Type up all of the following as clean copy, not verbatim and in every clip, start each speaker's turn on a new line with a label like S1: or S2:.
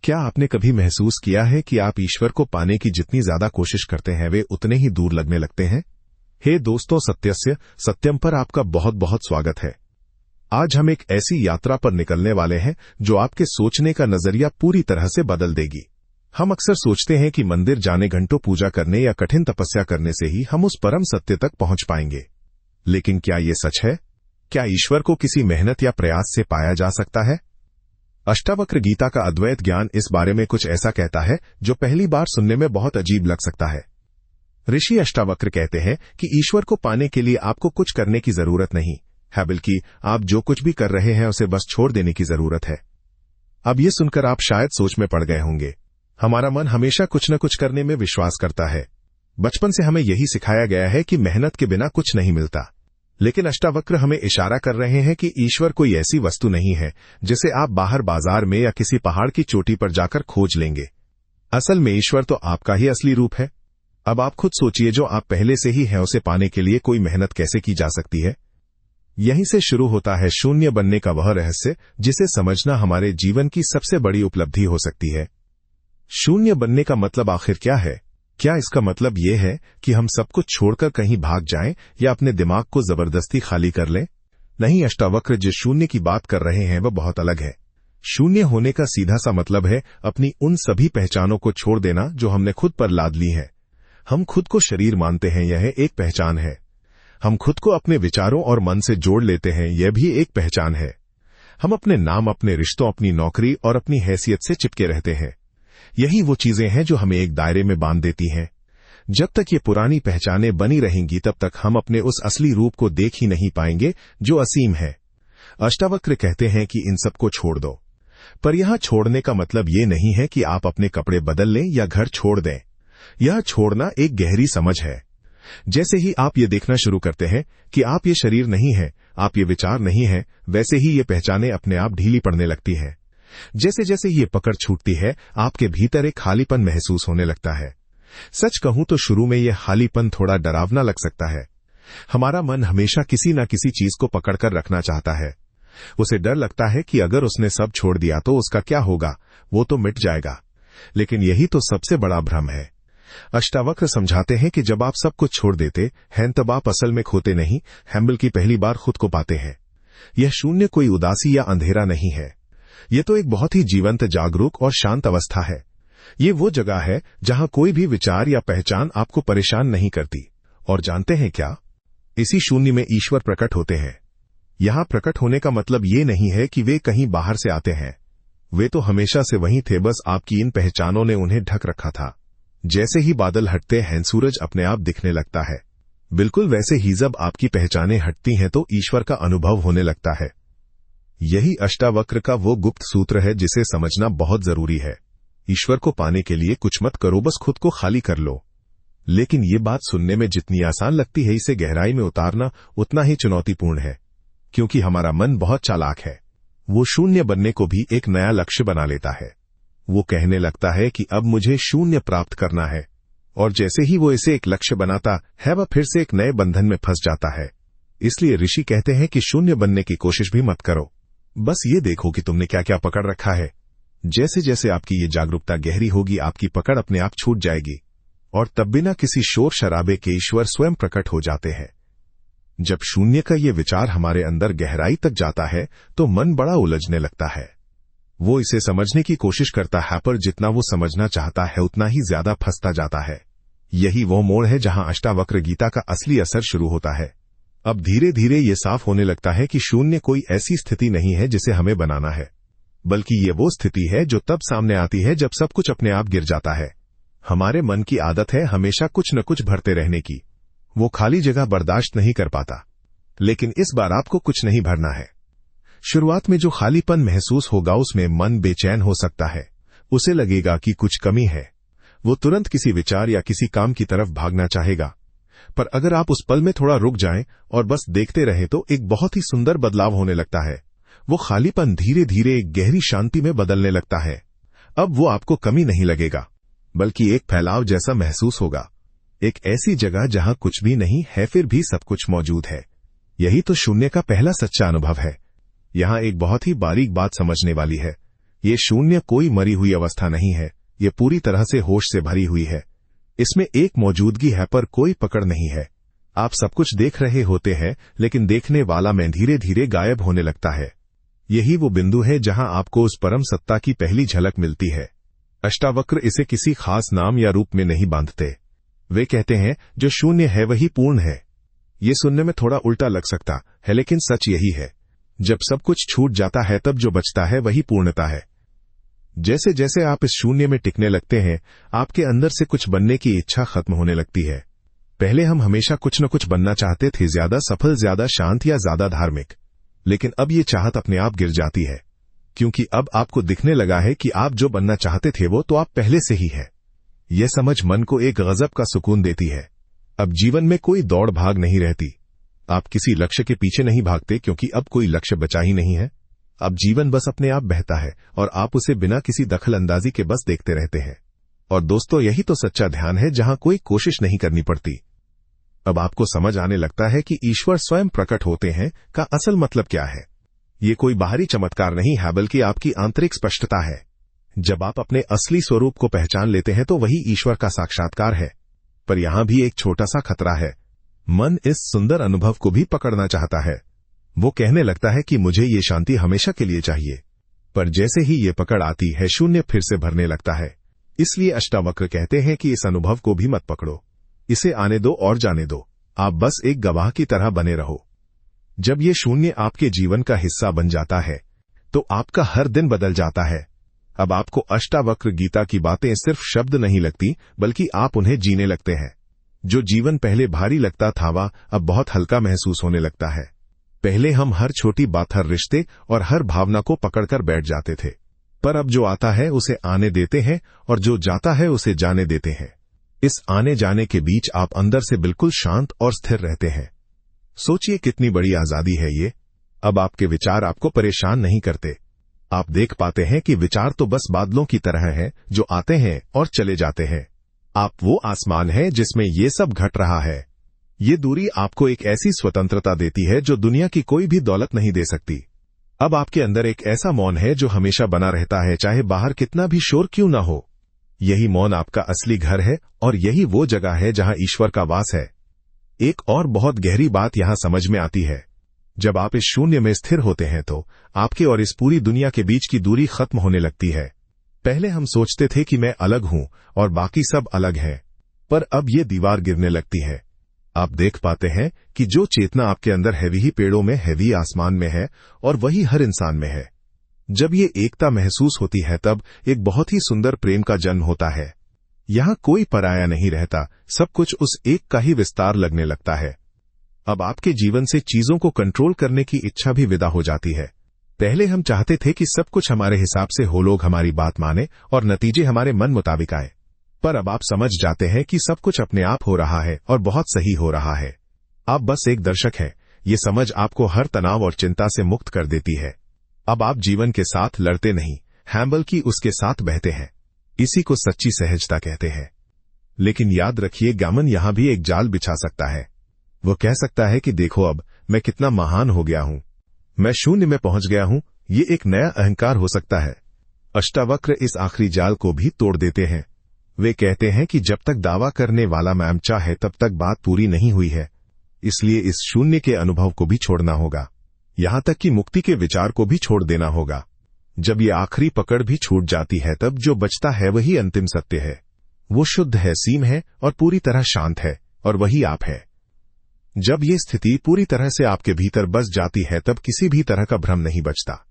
S1: क्या आपने कभी महसूस किया है कि आप ईश्वर को पाने की जितनी ज्यादा कोशिश करते हैं वे उतने ही दूर लगने लगते हैं? हे दोस्तों, सत्यस्य सत्यम पर आपका बहुत बहुत स्वागत है। आज हम एक ऐसी यात्रा पर निकलने वाले हैं जो आपके सोचने का नजरिया पूरी तरह से बदल देगी। हम अक्सर सोचते हैं कि मंदिर जाने, घंटों पूजा करने या कठिन तपस्या करने से ही हम उस परम सत्य तक पहुंच पाएंगे। लेकिन क्या ये सच है? क्या ईश्वर को किसी मेहनत या प्रयास से पाया जा सकता है? अष्टावक्र गीता का अद्वैत ज्ञान इस बारे में कुछ ऐसा कहता है जो पहली बार सुनने में बहुत अजीब लग सकता है। ऋषि अष्टावक्र कहते हैं कि ईश्वर को पाने के लिए आपको कुछ करने की जरूरत नहीं है, बल्कि आप जो कुछ भी कर रहे हैं उसे बस छोड़ देने की जरूरत है। अब ये सुनकर आप शायद सोच में पड़ गए होंगे। हमारा मन हमेशा कुछ न कुछ करने में विश्वास करता है। बचपन से हमें यही सिखाया गया है कि मेहनत के बिना कुछ नहीं मिलता। लेकिन अष्टावक्र हमें इशारा कर रहे हैं कि ईश्वर कोई ऐसी वस्तु नहीं है जिसे आप बाहर बाजार में या किसी पहाड़ की चोटी पर जाकर खोज लेंगे। असल में ईश्वर तो आपका ही असली रूप है। अब आप खुद सोचिए, जो आप पहले से ही है उसे पाने के लिए कोई मेहनत कैसे की जा सकती है? यहीं से शुरू होता है शून्य बनने का वह रहस्य जिसे समझना हमारे जीवन की सबसे बड़ी उपलब्धि हो सकती है। शून्य बनने का मतलब आखिर क्या है? क्या इसका मतलब यह है कि हम सब कुछ छोड़कर कहीं भाग जाएं या अपने दिमाग को जबरदस्ती खाली कर लें? नहीं, अष्टावक्र जिस शून्य की बात कर रहे हैं वह बहुत अलग है। शून्य होने का सीधा सा मतलब है अपनी उन सभी पहचानों को छोड़ देना जो हमने खुद पर लाद ली है। हम खुद को शरीर मानते हैं, यह एक पहचान है। हम खुद को अपने विचारों और मन से जोड़ लेते हैं, यह भी एक पहचान है। हम अपने नाम, अपने रिश्तों, अपनी नौकरी और अपनी हैसियत से चिपके रहते हैं। यही वो चीजें हैं जो हमें एक दायरे में बांध देती हैं। जब तक ये पुरानी पहचानें बनी रहेंगी तब तक हम अपने उस असली रूप को देख ही नहीं पाएंगे जो असीम है। अष्टावक्र कहते हैं कि इन सबको छोड़ दो। पर यहां छोड़ने का मतलब ये नहीं है कि आप अपने कपड़े बदल लें या घर छोड़ दें। यह छोड़ना एक गहरी समझ है। जैसे ही आप ये देखना शुरू करते हैं कि आप ये शरीर नहीं है, आप ये विचार नहीं है, वैसे ही ये पहचानें अपने आप ढीली पड़ने लगती हैं। जैसे जैसे ये पकड़ छूटती है, आपके भीतर एक खालीपन महसूस होने लगता है। सच कहूं तो शुरू में यह खालीपन थोड़ा डरावना लग सकता है। हमारा मन हमेशा किसी न किसी चीज को पकड़कर रखना चाहता है। उसे डर लगता है कि अगर उसने सब छोड़ दिया तो उसका क्या होगा, वो तो मिट जाएगा। लेकिन यही तो सबसे बड़ा भ्रम है। अष्टावक्र समझाते हैं कि जब आप सब कुछ छोड़ देते हैं तब आप असल में खोते नहीं, हैम्बल की पहली बार खुद को पाते हैं। यह शून्य कोई उदासी या अंधेरा नहीं है। यह तो एक बहुत ही जीवंत, जागरूक और शांत अवस्था है। ये वो जगह है जहां कोई भी विचार या पहचान आपको परेशान नहीं करती। और जानते हैं क्या? इसी शून्य में ईश्वर प्रकट होते हैं। यहां प्रकट होने का मतलब ये नहीं है कि वे कहीं बाहर से आते हैं। वे तो हमेशा से वहीं थे, बस आपकी इन पहचानों ने उन्हें ढक रखा था। जैसे ही बादल हटते हैं सूरज अपने आप दिखने लगता है। बिल्कुल वैसे ही जब आपकी पहचानें हटती हैं तो ईश्वर का अनुभव होने लगता है। यही अष्टावक्र का वो गुप्त सूत्र है जिसे समझना बहुत जरूरी है। ईश्वर को पाने के लिए कुछ मत करो, बस खुद को खाली कर लो। लेकिन ये बात सुनने में जितनी आसान लगती है, इसे गहराई में उतारना उतना ही चुनौतीपूर्ण है। क्योंकि हमारा मन बहुत चालाक है। वो शून्य बनने को भी एक नया लक्ष्य बना लेता है। वो कहने लगता है कि अब मुझे शून्य प्राप्त करना है, और जैसे ही वो इसे एक लक्ष्य बनाता है वह फिर से एक नए बंधन में फंस जाता है। इसलिए ऋषि कहते हैं कि शून्य बनने की कोशिश भी मत करो, बस ये देखो कि तुमने क्या क्या पकड़ रखा है। जैसे जैसे आपकी ये जागरूकता गहरी होगी, आपकी पकड़ अपने आप छूट जाएगी, और तब बिना किसी शोर शराबे के ईश्वर स्वयं प्रकट हो जाते हैं। जब शून्य का ये विचार हमारे अंदर गहराई तक जाता है तो मन बड़ा उलझने लगता है। वो इसे समझने की कोशिश करता है, पर जितना वो समझना चाहता है उतना ही ज्यादा फंसता जाता है। यही वो मोड़ है जहां अष्टावक्र गीता का असली असर शुरू होता है। अब धीरे धीरे ये साफ होने लगता है कि शून्य कोई ऐसी स्थिति नहीं है जिसे हमें बनाना है, बल्कि ये वो स्थिति है जो तब सामने आती है जब सब कुछ अपने आप गिर जाता है। हमारे मन की आदत है हमेशा कुछ न कुछ भरते रहने की। वो खाली जगह बर्दाश्त नहीं कर पाता। लेकिन इस बार आपको कुछ नहीं भरना है। शुरुआत में जो खालीपन महसूस होगा उसमें मन बेचैन हो सकता है। उसे लगेगा कि कुछ कमी है। वो तुरंत किसी विचार या किसी काम की तरफ भागना चाहेगा। पर अगर आप उस पल में थोड़ा रुक जाएं और बस देखते रहें तो एक बहुत ही सुंदर बदलाव होने लगता है। वो खालीपन धीरे धीरे एक गहरी शांति में बदलने लगता है। अब वो आपको कमी नहीं लगेगा, बल्कि एक फैलाव जैसा महसूस होगा। एक ऐसी जगह जहां कुछ भी नहीं है फिर भी सब कुछ मौजूद है। यही तो शून्य का पहला सच्चा अनुभव है। यहां एक बहुत ही बारीक बात समझने वाली है। ये शून्य कोई मरी हुई अवस्था नहीं है, ये पूरी तरह से होश से भरी हुई है। इसमें एक मौजूदगी है पर कोई पकड़ नहीं है। आप सब कुछ देख रहे होते हैं, लेकिन देखने वाला में धीरे धीरे गायब होने लगता है। यही वो बिंदु है जहां आपको उस परम सत्ता की पहली झलक मिलती है। अष्टावक्र इसे किसी खास नाम या रूप में नहीं बांधते। वे कहते हैं जो शून्य है वही पूर्ण है। ये सुनने में थोड़ा उल्टा लग सकता है, लेकिन सच यही है। जब सब कुछ छूट जाता है तब जो बचता है वही पूर्णता है। जैसे जैसे आप इस शून्य में टिकने लगते हैं, आपके अंदर से कुछ बनने की इच्छा खत्म होने लगती है। पहले हम हमेशा कुछ न कुछ बनना चाहते थे, ज्यादा सफल, ज्यादा शांत या ज्यादा धार्मिक। लेकिन अब ये चाहत अपने आप गिर जाती है, क्योंकि अब आपको दिखने लगा है कि आप जो बनना चाहते थे वो तो आप पहले से ही है। यह समझ मन को एक गजब का सुकून देती है। अब जीवन में कोई दौड़ भाग नहीं रहती। आप किसी लक्ष्य के पीछे नहीं भागते, क्योंकि अब कोई लक्ष्य बचा ही नहीं है। अब जीवन बस अपने आप बहता है और आप उसे बिना किसी दखल अंदाजी के बस देखते रहते हैं। और दोस्तों, यही तो सच्चा ध्यान है, जहां कोई कोशिश नहीं करनी पड़ती। अब आपको समझ आने लगता है कि ईश्वर स्वयं प्रकट होते हैं का असल मतलब क्या है। ये कोई बाहरी चमत्कार नहीं है, बल्कि आपकी आंतरिक स्पष्टता है। जब आप अपने असली स्वरूप को पहचान लेते हैं तो वही ईश्वर का साक्षात्कार है। पर यहां भी एक छोटा सा खतरा है। मन इस सुंदर अनुभव को भी पकड़ना चाहता है। वो कहने लगता है कि मुझे ये शांति हमेशा के लिए चाहिए। पर जैसे ही ये पकड़ आती है, शून्य फिर से भरने लगता है। इसलिए अष्टावक्र कहते हैं कि इस अनुभव को भी मत पकड़ो, इसे आने दो और जाने दो। आप बस एक गवाह की तरह बने रहो। जब ये शून्य आपके जीवन का हिस्सा बन जाता है तो आपका हर दिन बदल जाता है। अब आपको अष्टावक्र गीता की बातें सिर्फ शब्द नहीं लगती, बल्कि आप उन्हें जीने लगते हैं। जो जीवन पहले भारी लगता था वह अब बहुत हल्का महसूस होने लगता है। पहले हम हर छोटी बात, हर रिश्ते और हर भावना को पकड़कर बैठ जाते थे, पर अब जो आता है उसे आने देते हैं और जो जाता है उसे जाने देते हैं। इस आने जाने के बीच आप अंदर से बिल्कुल शांत और स्थिर रहते हैं। सोचिए कितनी बड़ी आजादी है ये। अब आपके विचार आपको परेशान नहीं करते। आप देख पाते हैं कि विचार तो बस बादलों की तरह है जो आते हैं और चले जाते हैं। आप वो आसमान है जिसमें ये सब घट रहा है। ये दूरी आपको एक ऐसी स्वतंत्रता देती है जो दुनिया की कोई भी दौलत नहीं दे सकती। अब आपके अंदर एक ऐसा मौन है जो हमेशा बना रहता है, चाहे बाहर कितना भी शोर क्यों ना हो। यही मौन आपका असली घर है और यही वो जगह है जहां ईश्वर का वास है। एक और बहुत गहरी बात यहां समझ में आती है। जब आप इस शून्य में स्थिर होते हैं तो आपके और इस पूरी दुनिया के बीच की दूरी खत्म होने लगती है। पहले हम सोचते थे कि मैं अलग हूं और बाकी सब अलग है, पर अब ये दीवार गिरने लगती है। आप देख पाते हैं कि जो चेतना आपके अंदर है वही पेड़ों में है, वही आसमान में है और वही हर इंसान में है। जब ये एकता महसूस होती है तब एक बहुत ही सुंदर प्रेम का जन्म होता है। यहां कोई पराया नहीं रहता, सब कुछ उस एक का ही विस्तार लगने लगता है। अब आपके जीवन से चीजों को कंट्रोल करने की इच्छा भी विदा हो जाती है। पहले हम चाहते थे कि सब कुछ हमारे हिसाब से हो, लोग हमारी बात माने और नतीजे हमारे मन मुताबिक आए। पर अब आप समझ जाते हैं कि सब कुछ अपने आप हो रहा है और बहुत सही हो रहा है। आप बस एक दर्शक हैं। ये समझ आपको हर तनाव और चिंता से मुक्त कर देती है। अब आप जीवन के साथ लड़ते नहीं हैं, बल्कि उसके साथ बहते हैं। इसी को सच्ची सहजता कहते हैं। लेकिन याद रखिए, गामन यहां भी एक जाल बिछा सकता है। वो कह सकता है कि देखो अब मैं कितना महान हो गया हूं, मैं शून्य में पहुंच गया हूं। ये एक नया अहंकार हो सकता है। अष्टावक्र इस आखिरी जाल को भी तोड़ देते हैं। वे कहते हैं कि जब तक दावा करने वाला मैमचा है तब तक बात पूरी नहीं हुई है। इसलिए इस शून्य के अनुभव को भी छोड़ना होगा, यहां तक कि मुक्ति के विचार को भी छोड़ देना होगा। जब ये आखिरी पकड़ भी छूट जाती है तब जो बचता है वही अंतिम सत्य है। वो शुद्ध है, सीम है और पूरी तरह शांत है, और वही आप है। जब ये स्थिति पूरी तरह से आपके भीतर बस जाती है तब किसी भी तरह का भ्रम नहीं बचता।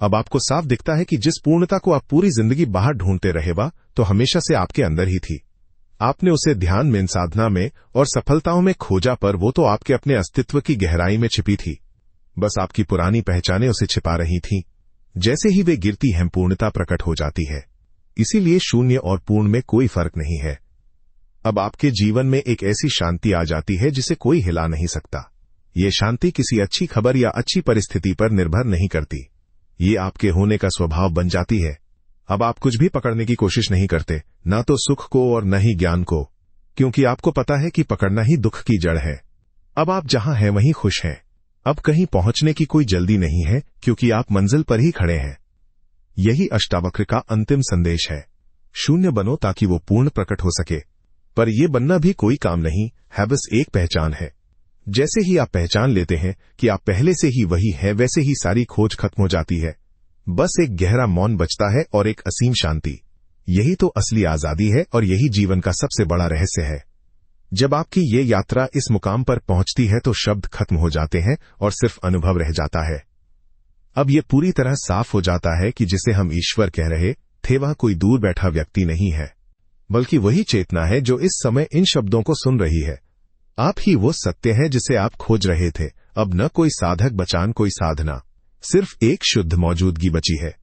S1: अब आपको साफ दिखता है कि जिस पूर्णता को आप पूरी जिंदगी बाहर ढूंढते रहे वा तो हमेशा से आपके अंदर ही थी। आपने उसे ध्यान में, साधना में और सफलताओं में खोजा, पर वो तो आपके अपने अस्तित्व की गहराई में छिपी थी। बस आपकी पुरानी पहचानें उसे छिपा रही थीं। जैसे ही वे गिरती हैं, पूर्णता प्रकट हो जाती है। इसीलिए शून्य और पूर्ण में कोई फर्क नहीं है। अब आपके जीवन में एक ऐसी शांति आ जाती है जिसे कोई हिला नहीं सकता। ये शांति किसी अच्छी खबर या अच्छी परिस्थिति पर निर्भर नहीं करती। ये आपके होने का स्वभाव बन जाती है। अब आप कुछ भी पकड़ने की कोशिश नहीं करते, ना तो सुख को और न ही ज्ञान को, क्योंकि आपको पता है कि पकड़ना ही दुख की जड़ है। अब आप जहां हैं वहीं खुश हैं। अब कहीं पहुंचने की कोई जल्दी नहीं है, क्योंकि आप मंजिल पर ही खड़े हैं। यही अष्टावक्र का अंतिम संदेश है। शून्य बनो ताकि वो पूर्ण प्रकट हो सके। पर यह बनना भी कोई काम नहीं है, बस एक पहचान है। जैसे ही आप पहचान लेते हैं कि आप पहले से ही वही है, वैसे ही सारी खोज खत्म हो जाती है। बस एक गहरा मौन बचता है और एक असीम शांति। यही तो असली आजादी है और यही जीवन का सबसे बड़ा रहस्य है। जब आपकी ये यात्रा इस मुकाम पर पहुंचती है तो शब्द खत्म हो जाते हैं और सिर्फ अनुभव रह जाता है। अब यह पूरी तरह साफ हो जाता है कि जिसे हम ईश्वर कह रहे थे वह कोई दूर बैठा व्यक्ति नहीं है, बल्कि वही चेतना है जो इस समय इन शब्दों को सुन रही है। आप ही वो सत्य है जिसे आप खोज रहे थे। अब न कोई साधक बचान, कोई साधना, सिर्फ एक शुद्ध मौजूदगी बची है।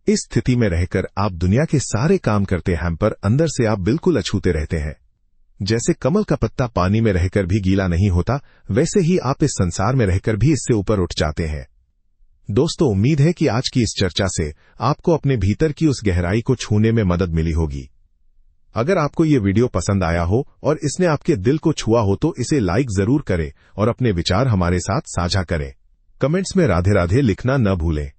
S1: इस स्थिति में रहकर आप दुनिया के सारे काम करते हैं, पर अंदर से आप बिल्कुल अछूते रहते हैं। जैसे कमल का पत्ता पानी में रहकर भी गीला नहीं होता, वैसे ही आप इस संसार में रहकर भी इससे ऊपर उठ जाते हैं। दोस्तों, उम्मीद है कि आज की इस चर्चा से आपको अपने भीतर की उस गहराई को छूने में मदद मिली होगी। अगर आपको ये वीडियो पसंद आया हो और इसने आपके दिल को छुआ हो तो इसे लाइक जरूर करें और अपने विचार हमारे साथ साझा करें। कमेंट्स में राधे राधे लिखना न भूलें।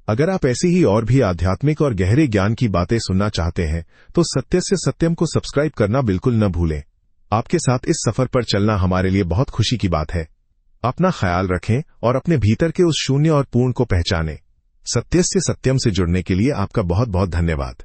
S1: अगर आप ऐसी ही और भी आध्यात्मिक और गहरे ज्ञान की बातें सुनना चाहते हैं तो सत्य से सत्यम को सब्सक्राइब करना बिल्कुल न भूलें। आपके साथ इस सफर पर चलना हमारे लिए बहुत खुशी की बात है। अपना ख्याल रखें और अपने भीतर के उस शून्य और पूर्ण को पहचानें। सत्य से सत्यम से जुड़ने के लिए आपका बहुत बहुत धन्यवाद।